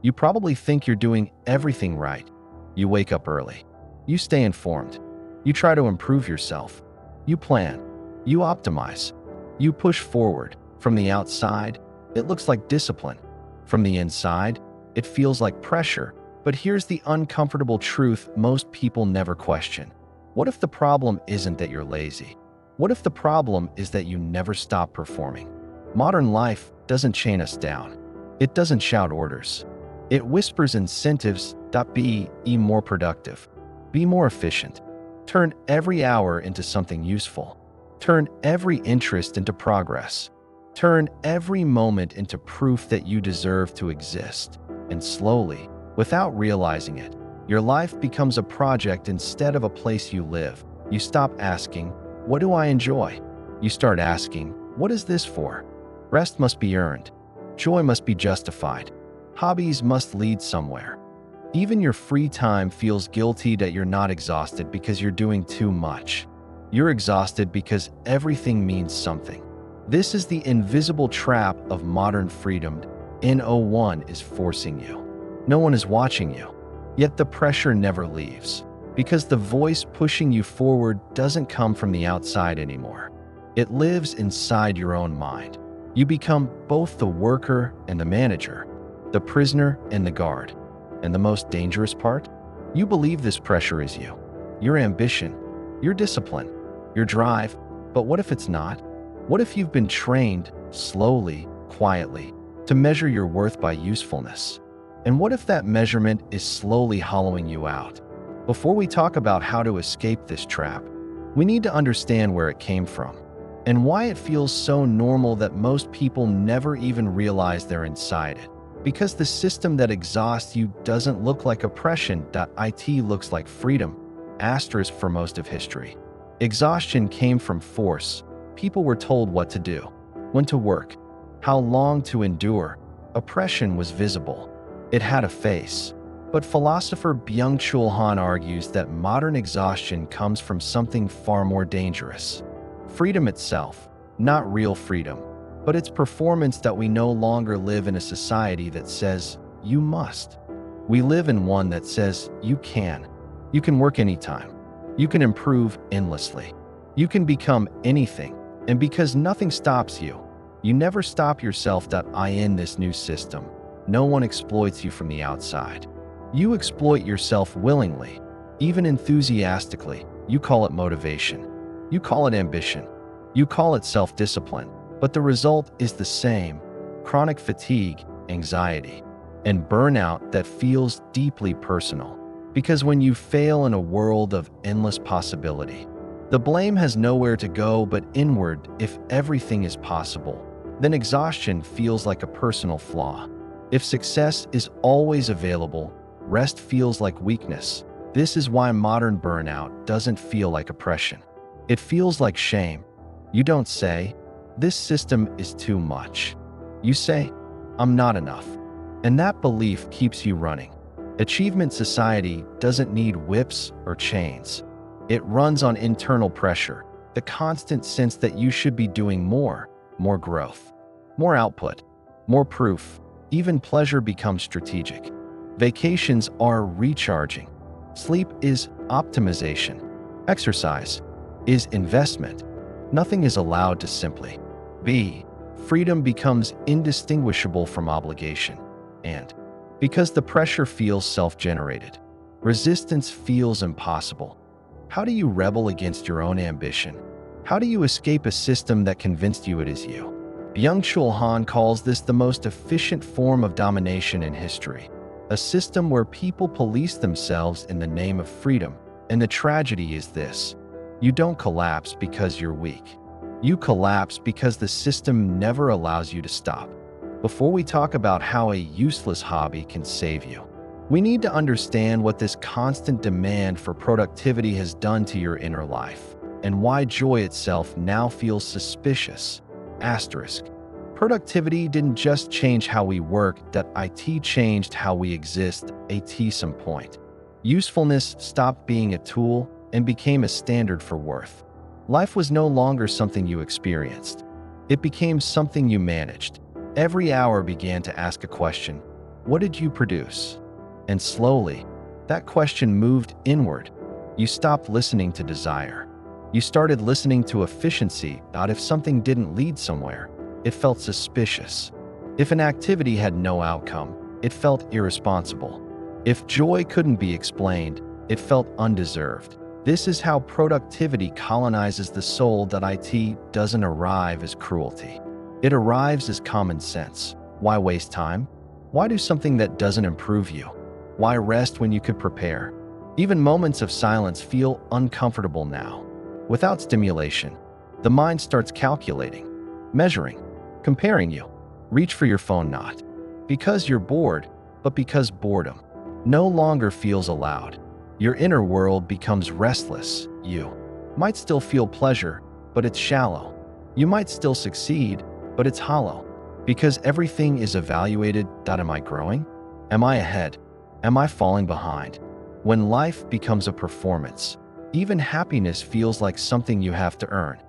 You probably think you're doing everything right. You wake up early. You stay informed. You try to improve yourself. You plan. You optimize. You push forward. From the outside, it looks like discipline. From the inside, it feels like pressure. But here's the uncomfortable truth most people never question. What if the problem isn't that you're lazy? What if the problem is that you never stop performing? Modern life doesn't chain us down. It doesn't shout orders. It whispers incentives. Be more productive. Be more efficient. Turn every hour into something useful. Turn every interest into progress. Turn every moment into proof that you deserve to exist. And slowly, without realizing it, your life becomes a project instead of a place you live. You stop asking, "What do I enjoy?" You start asking, "What is this for?" Rest must be earned. Joy must be justified. Hobbies must lead somewhere. Even your free time feels guilty that you're not exhausted because you're doing too much. You're exhausted because everything means something. This is the invisible trap of modern freedom. No one is forcing you. No one is watching you. Yet the pressure never leaves. Because the voice pushing you forward doesn't come from the outside anymore. It lives inside your own mind. You become both the worker and the manager, the prisoner and the guard. And the most dangerous part? You believe this pressure is you, your ambition, your discipline, your drive. But what if it's not? What if you've been trained, slowly, quietly, to measure your worth by usefulness? And what if that measurement is slowly hollowing you out? Before we talk about how to escape this trap, we need to understand where it came from and why it feels so normal that most people never even realize they're inside it. Because the system that exhausts you doesn't look like oppression. It looks like freedom. Asterisk for most of history. Exhaustion came from force. People were told what to do, when to work, how long to endure. Oppression was visible. It had a face. But philosopher Byung-Chul Han argues that modern exhaustion comes from something far more dangerous. Freedom itself, not real freedom, but it's performance that we no longer live in a society that says, you must. We live in one that says, you can. You can work anytime. You can improve endlessly. You can become anything. And because nothing stops you, you never stop yourself. In this new system, no one exploits you from the outside. You exploit yourself willingly, even enthusiastically. You call it motivation. You call it ambition. You call it self-discipline. But the result is the same: chronic fatigue, anxiety, and burnout that feels deeply personal. Because when you fail in a world of endless possibility, the blame has nowhere to go but inward. If everything is possible, then exhaustion feels like a personal flaw. If success is always available, rest feels like weakness. This is why modern burnout doesn't feel like oppression. It feels like shame. You don't say, "This system is too much." You say, "I'm not enough." And that belief keeps you running. Achievement society doesn't need whips or chains. It runs on internal pressure, the constant sense that you should be doing more growth, more output, more proof. Even pleasure becomes strategic. Vacations are recharging. Sleep is optimization. Exercise is investment. Nothing is allowed to simply be. Freedom becomes indistinguishable from obligation. And because the pressure feels self-generated, resistance feels impossible. How do you rebel against your own ambition? How do you escape a system that convinced you it is you? Byung-Chul Han calls this the most efficient form of domination in history, a system where people police themselves in the name of freedom. And the tragedy is this: you don't collapse because you're weak. You collapse because the system never allows you to stop. Before we talk about how a useless hobby can save you, we need to understand what this constant demand for productivity has done to your inner life, and why joy itself now feels suspicious. Asterisk. Productivity didn't just change how we work, it changed how we exist. At some point, usefulness stopped being a tool and became a standard for worth. Life was no longer something you experienced. It became something you managed. Every hour began to ask a question: What did you produce? And slowly, that question moved inward. You stopped listening to desire. You started listening to efficiency. Not if something didn't lead somewhere, it felt suspicious. If an activity had no outcome, it felt irresponsible. If joy couldn't be explained, it felt undeserved. This is how productivity colonizes the soul. That IT doesn't arrive as cruelty. It arrives as common sense. Why waste time? Why do something that doesn't improve you? Why rest when you could prepare? Even moments of silence feel uncomfortable now. Without stimulation, the mind starts calculating, measuring, comparing you. Reach for your phone not because you're bored, but because boredom no longer feels allowed. Your inner world becomes restless. You might still feel pleasure, but it's shallow. You might still succeed, but it's hollow. Because everything is evaluated. Am I growing? Am I ahead? Am I falling behind? When life becomes a performance, even happiness feels like something you have to earn.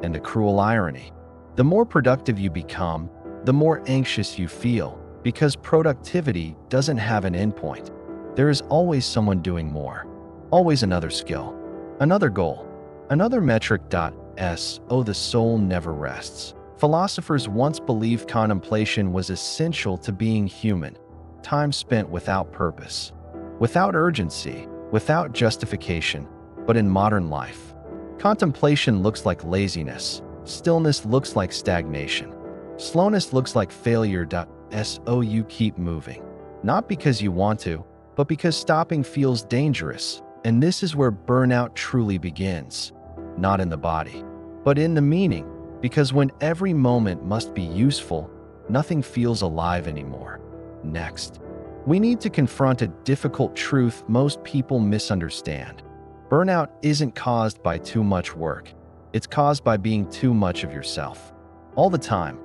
And the cruel irony, the more productive you become, the more anxious you feel, because productivity doesn't have an endpoint. There is always someone doing more, always another skill, another goal, another metric. The soul never rests. Philosophers once believed contemplation was essential to being human. Time spent without purpose, without urgency, without justification. But in modern life, contemplation looks like laziness. Stillness looks like stagnation. Slowness looks like failure. So you keep moving, not because you want to, but because stopping feels dangerous. And this is where burnout truly begins. Not in the body, but in the meaning. Because when every moment must be useful, nothing feels alive anymore. Next, we need to confront a difficult truth most people misunderstand. Burnout isn't caused by too much work. It's caused by being too much of yourself. All the time.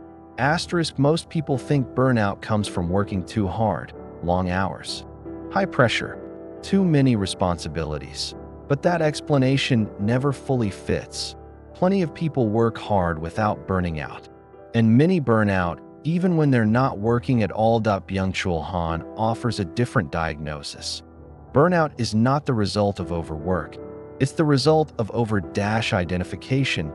Most people think burnout comes from working too hard, long hours, high pressure, too many responsibilities. But that explanation never fully fits. Plenty of people work hard without burning out. And many burn out even when they're not working at all. Byung-Chul Han offers a different diagnosis. Burnout is not the result of overwork. It's the result of over-identification.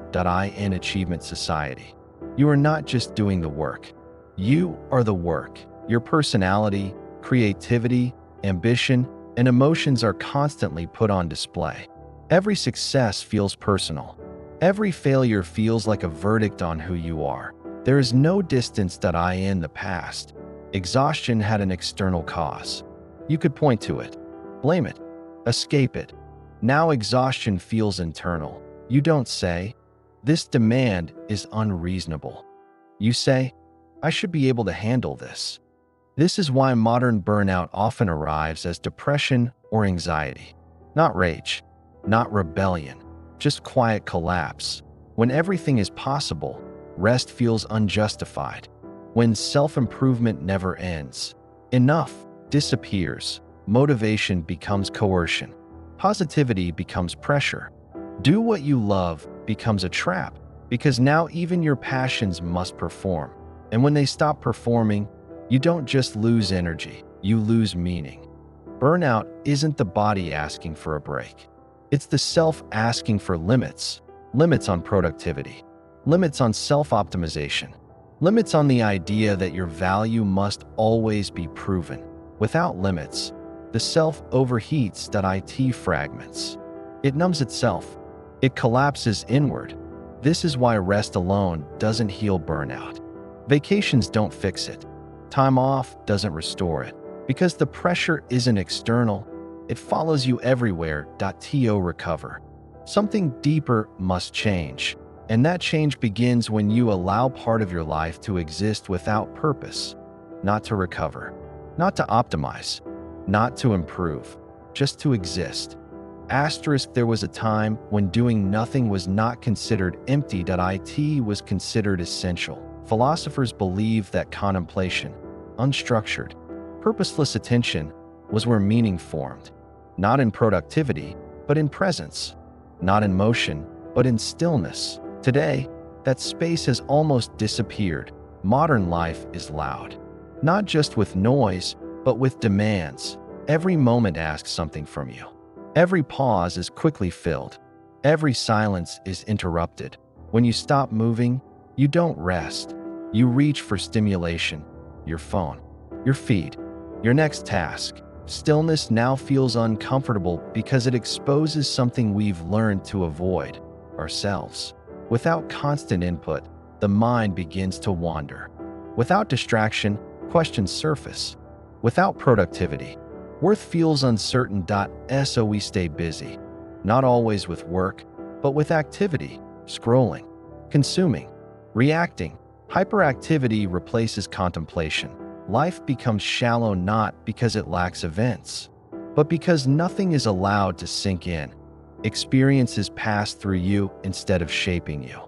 In achievement society, you are not just doing the work. You are the work. Your personality, creativity, ambition, and emotions are constantly put on display. Every success feels personal. Every failure feels like a verdict on who you are. There is no distance. In the past, exhaustion had an external cause. You could point to it, blame it, escape it. Now exhaustion feels internal. You don't say, "This demand is unreasonable." You say, "I should be able to handle this." This is why modern burnout often arrives as depression or anxiety. Not rage, not rebellion, just quiet collapse. When everything is possible, rest feels unjustified. When self-improvement never ends, enough disappears. Motivation becomes coercion. Positivity becomes pressure. Do what you love becomes a trap, because now even your passions must perform. And when they stop performing, you don't just lose energy, you lose meaning. Burnout isn't the body asking for a break. It's the self asking for limits. Limits on productivity. Limits on self-optimization. Limits on the idea that your value must always be proven. Without limits, the self overheats. It fragments. It numbs itself. It collapses inward. This is why rest alone doesn't heal burnout. Vacations don't fix it. Time off doesn't restore it. Because the pressure isn't external, it follows you everywhere. To recover, something deeper must change. And that change begins when you allow part of your life to exist without purpose. Not to recover, not to optimize, not to improve, just to exist. There was a time when doing nothing was not considered empty. It was considered essential. Philosophers believed that contemplation, unstructured, purposeless attention, was where meaning formed. Not in productivity, but in presence. Not in motion, but in stillness. Today, that space has almost disappeared. Modern life is loud. Not just with noise, But with demands, every moment asks something from you. Every pause is quickly filled. Every silence is interrupted. When you stop moving, you don't rest. You reach for stimulation, your phone, your feed, your next task. Stillness now feels uncomfortable because it exposes something we've learned to avoid, ourselves. Without constant input, the mind begins to wander. Without distraction, questions surface. Without productivity, worth feels uncertain. So we stay busy, not always with work, but with activity, scrolling, consuming, reacting. Hyperactivity replaces contemplation. Life becomes shallow not because it lacks events, but because nothing is allowed to sink in. Experiences pass through you instead of shaping you.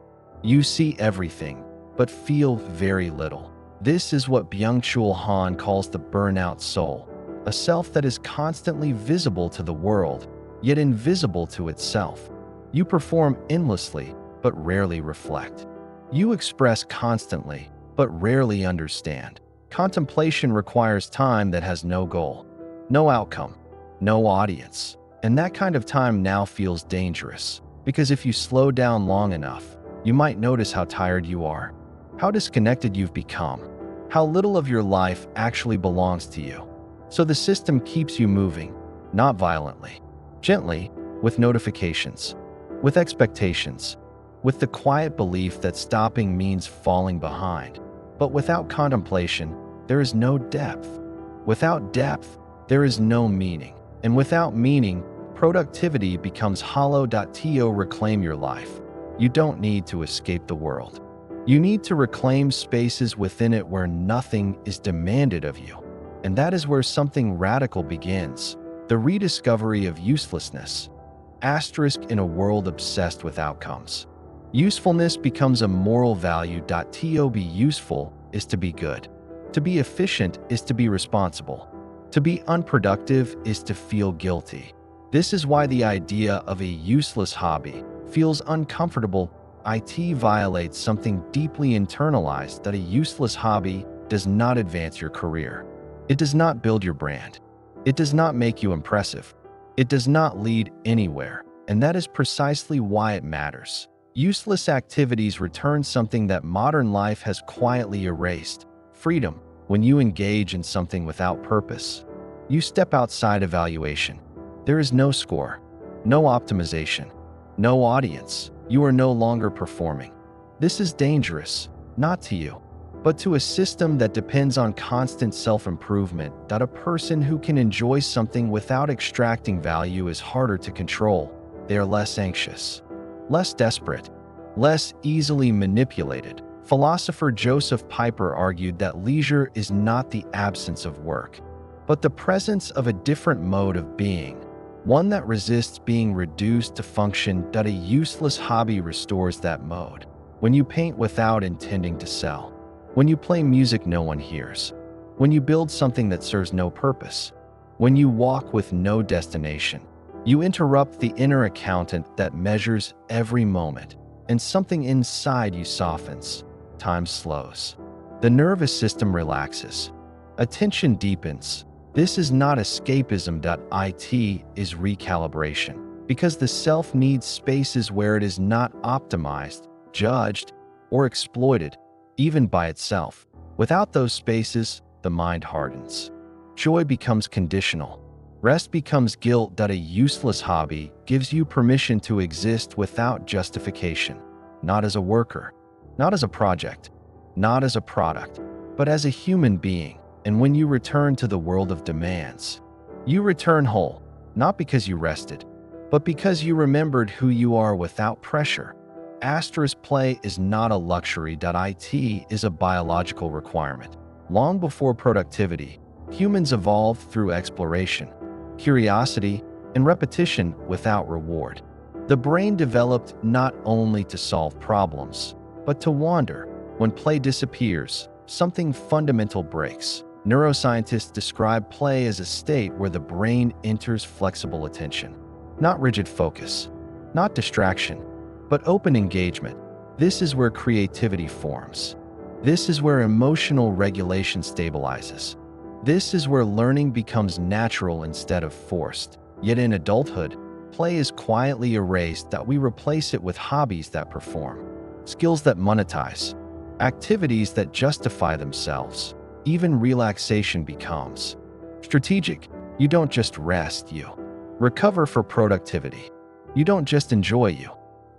You see everything, but feel very little. This is what Byung-Chul Han calls the burnout soul, a self that is constantly visible to the world, yet invisible to itself. You perform endlessly, but rarely reflect. You express constantly, but rarely understand. Contemplation requires time that has no goal, no outcome, no audience. And that kind of time now feels dangerous, because if you slow down long enough, you might notice how tired you are, how disconnected you've become, how little of your life actually belongs to you. So the system keeps you moving, not violently, gently, with notifications, with expectations, with the quiet belief that stopping means falling behind. But without contemplation, there is no depth. Without depth, there is no meaning. And without meaning, productivity becomes hollow. To reclaim your life, you don't need to escape the world. You need to reclaim spaces within it where nothing is demanded of you. And that is where something radical begins, the rediscovery of uselessness. In a world obsessed with outcomes, usefulness becomes a moral value. To be useful is to be good. To be efficient is to be responsible. To be unproductive is to feel guilty. This is why the idea of a useless hobby feels uncomfortable. It violates something deeply internalized, that a useless hobby does not advance your career. It does not build your brand. It does not make you impressive. It does not lead anywhere. And that is precisely why it matters. Useless activities return something that modern life has quietly erased: freedom. When you engage in something without purpose, you step outside evaluation. There is no score, no optimization, no audience. You are no longer performing. This is dangerous, not to you, but to a system that depends on constant self-improvement. A person who can enjoy something without extracting value is harder to control. They are less anxious, less desperate, less easily manipulated. Philosopher Joseph Piper argued that leisure is not the absence of work, but the presence of a different mode of being, one that resists being reduced to function. A useless hobby restores that mode. When you paint without intending to sell, when you play music no one hears, when you build something that serves no purpose, when you walk with no destination, you interrupt the inner accountant that measures every moment, and something inside you softens. Time slows. The nervous system relaxes. Attention deepens. This is not escapism. It is recalibration, because the self needs spaces where it is not optimized, judged, or exploited, even by itself. Without those spaces, the mind hardens. Joy becomes conditional. Rest becomes guilt. A useless hobby gives you permission to exist without justification, not as a worker, not as a project, not as a product, but as a human being. And when you return to the world of demands, you return whole, not because you rested, but because you remembered who you are without pressure. Play is not a luxury. It is a biological requirement. Long before productivity, humans evolved through exploration, curiosity, and repetition without reward. The brain developed not only to solve problems, but to wander. When play disappears, something fundamental breaks. Neuroscientists describe play as a state where the brain enters flexible attention, not rigid focus, not distraction, but open engagement. This is where creativity forms. This is where emotional regulation stabilizes. This is where learning becomes natural instead of forced. Yet in adulthood, play is quietly erased that we replace it with hobbies that perform, skills that monetize, activities that justify themselves. Even relaxation becomes strategic. You don't just rest, you recover for productivity. You don't just enjoy, you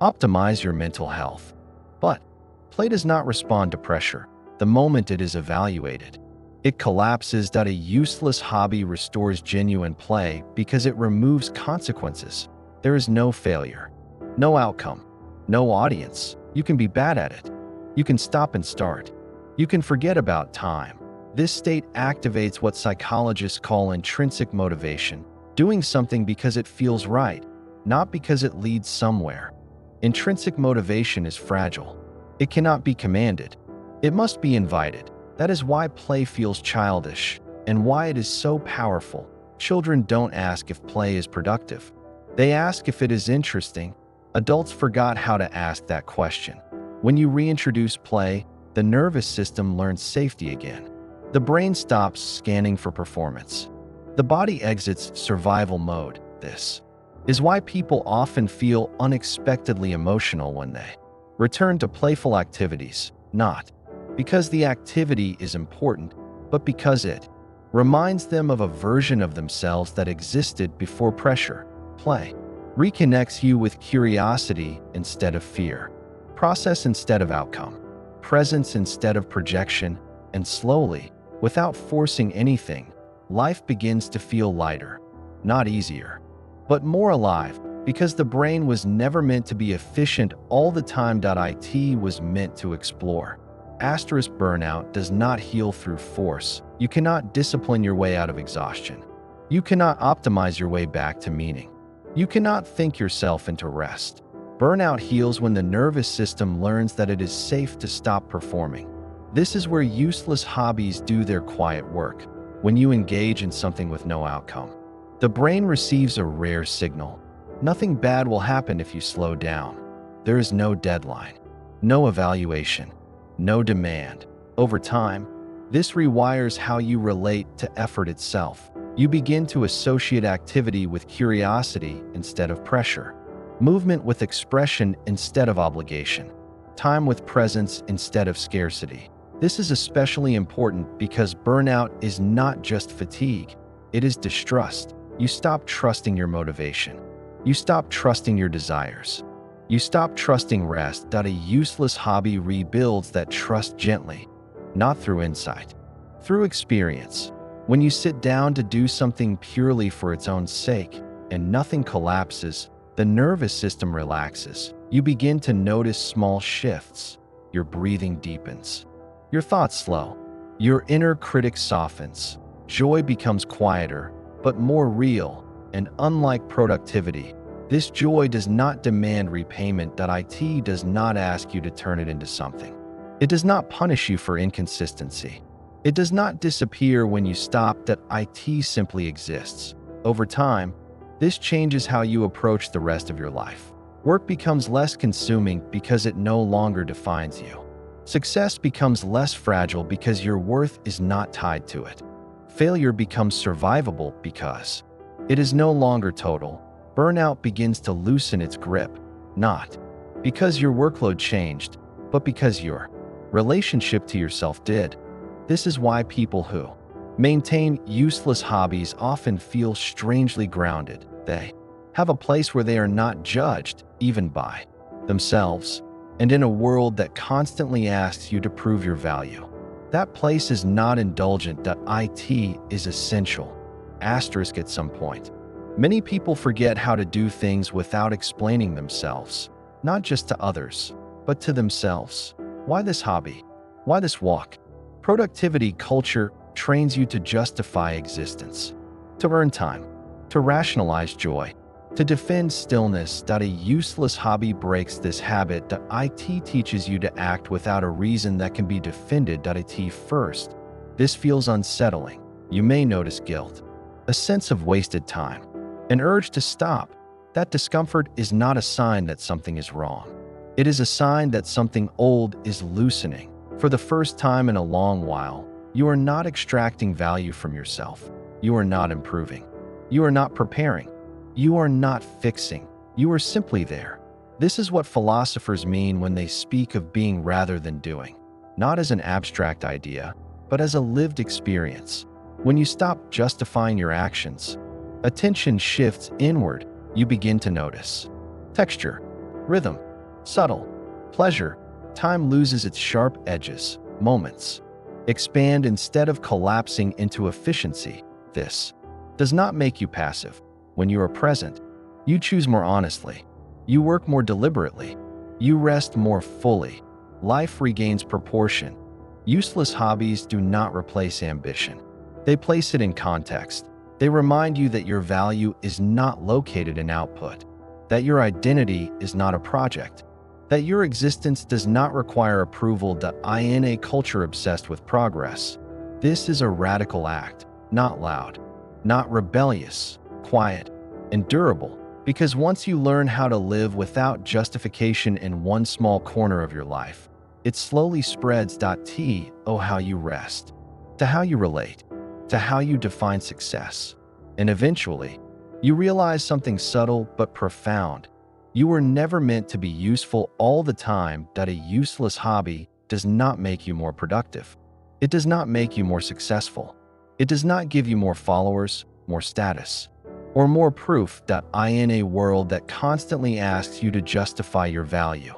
optimize your mental health. But play does not respond to pressure the moment it is evaluated. It collapses. A useless hobby restores genuine play because it removes consequences. There is no failure, no outcome, no audience. You can be bad at it. You can stop and start. You can forget about time. This state activates what psychologists call intrinsic motivation, doing something because it feels right, not because it leads somewhere. Intrinsic motivation is fragile. It cannot be commanded. It must be invited. That is why play feels childish and why it is so powerful. Children don't ask if play is productive. They ask if it is interesting. Adults forgot how to ask that question. When you reintroduce play, the nervous system learns safety again. The brain stops scanning for performance. The body exits survival mode. This is why people often feel unexpectedly emotional when they return to playful activities, not because the activity is important, but because it reminds them of a version of themselves that existed before pressure. Play reconnects you with curiosity instead of fear, process instead of outcome, presence instead of projection, and slowly, without forcing anything, life begins to feel lighter, not easier, but more alive, because the brain was never meant to be efficient all the time. It was meant to explore. Burnout does not heal through force. You cannot discipline your way out of exhaustion. You cannot optimize your way back to meaning. You cannot think yourself into rest. Burnout heals when the nervous system learns that it is safe to stop performing. This is where useless hobbies do their quiet work. When you engage in something with no outcome, the brain receives a rare signal. Nothing bad will happen if you slow down. There is no deadline, no evaluation, no demand. Over time, this rewires how you relate to effort itself. You begin to associate activity with curiosity instead of pressure, movement with expression instead of obligation, time with presence instead of scarcity. This is especially important because burnout is not just fatigue, it is distrust. You stop trusting your motivation. You stop trusting your desires. You stop trusting rest. A useless hobby rebuilds that trust gently, not through insight, through experience. When you sit down to do something purely for its own sake and nothing collapses, the nervous system relaxes. You begin to notice small shifts. Your breathing deepens. Your thoughts slow. Your inner critic softens. Joy becomes quieter, but more real. And unlike productivity, this joy does not demand repayment. It does not ask you to turn it into something. It does not punish you for inconsistency. It does not disappear when you stop. It simply exists. Over time, this changes how you approach the rest of your life. Work becomes less consuming because it no longer defines you. Success becomes less fragile because your worth is not tied to it. Failure becomes survivable because it is no longer total. Burnout begins to loosen its grip, not because your workload changed, but because your relationship to yourself did. This is why people who maintain useless hobbies often feel strangely grounded. They have a place where they are not judged, even by themselves. And in a world that constantly asks you to prove your value, that place is not indulgent. It is essential. At some point. Many people forget how to do things without explaining themselves, not just to others, but to themselves. Why this hobby? Why this walk? Productivity culture trains you to justify existence, to earn time, to rationalize joy, to defend stillness. A useless hobby breaks this habit. It teaches you to act without a reason that can be defended. First, this feels unsettling. You may notice guilt, a sense of wasted time, an urge to stop. That discomfort is not a sign that something is wrong. It is a sign that something old is loosening. For the first time in a long while, You are not extracting value from yourself. You are not improving. You are not preparing. You are not fixing. You are simply there. This is what philosophers mean when they speak of being rather than doing, not as an abstract idea, but as a lived experience. When you stop justifying your actions, attention shifts inward. You begin to notice texture, rhythm, subtle, pleasure. Time loses its sharp edges. Moments expand instead of collapsing into efficiency. This does not make you passive. When you are present, you choose more honestly. You work more deliberately. You rest more fully. Life regains proportion. Useless hobbies do not replace ambition. They place it in context. They remind you that your value is not located in output, that your identity is not a project, that your existence does not require approval. In a culture obsessed with progress, this is a radical act, not loud, not rebellious, quiet, and durable. Because once you learn how to live without justification in one small corner of your life, it slowly spreads. How you rest, to how you relate, to how you define success. And eventually, you realize something subtle but profound. You were never meant to be useful all the time. A useless hobby does not make you more productive. It does not make you more successful. It does not give you more followers, more status, or more proof. In a world that constantly asks you to justify your value,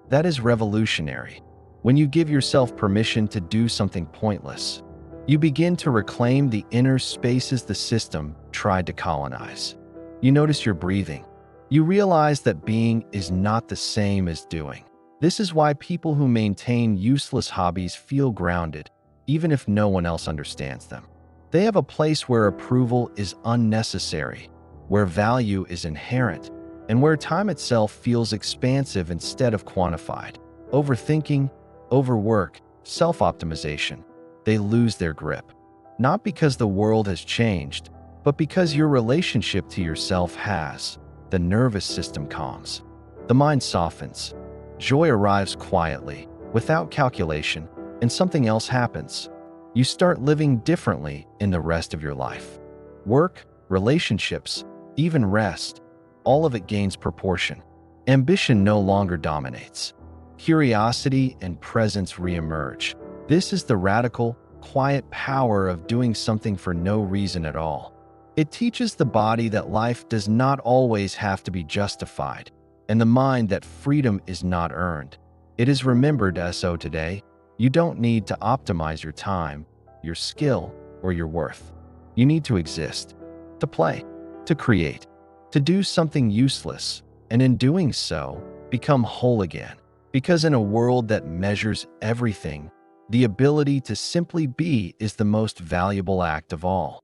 that is revolutionary. When you give yourself permission to do something pointless, you begin to reclaim the inner spaces the system tried to colonize. You notice your breathing. You realize that being is not the same as doing. This is why people who maintain useless hobbies feel grounded, even if no one else understands them. They have a place where approval is unnecessary, where value is inherent, and where time itself feels expansive instead of quantified. Overthinking, overwork, self-optimization, they lose their grip. Not because the world has changed, but because your relationship to yourself has. The nervous system calms. The mind softens. Joy arrives quietly, without calculation, and something else happens. You start living differently in the rest of your life. Work, relationships, even rest, all of it gains proportion. Ambition no longer dominates. Curiosity and presence reemerge. This is the radical, quiet power of doing something for no reason at all. It teaches the body that life does not always have to be justified, and the mind that freedom is not earned. It is remembered so today. You don't need to optimize your time, your skill, or your worth. You need to exist, to play, to create, to do something useless, and in doing so, become whole again. Because in a world that measures everything, the ability to simply be is the most valuable act of all.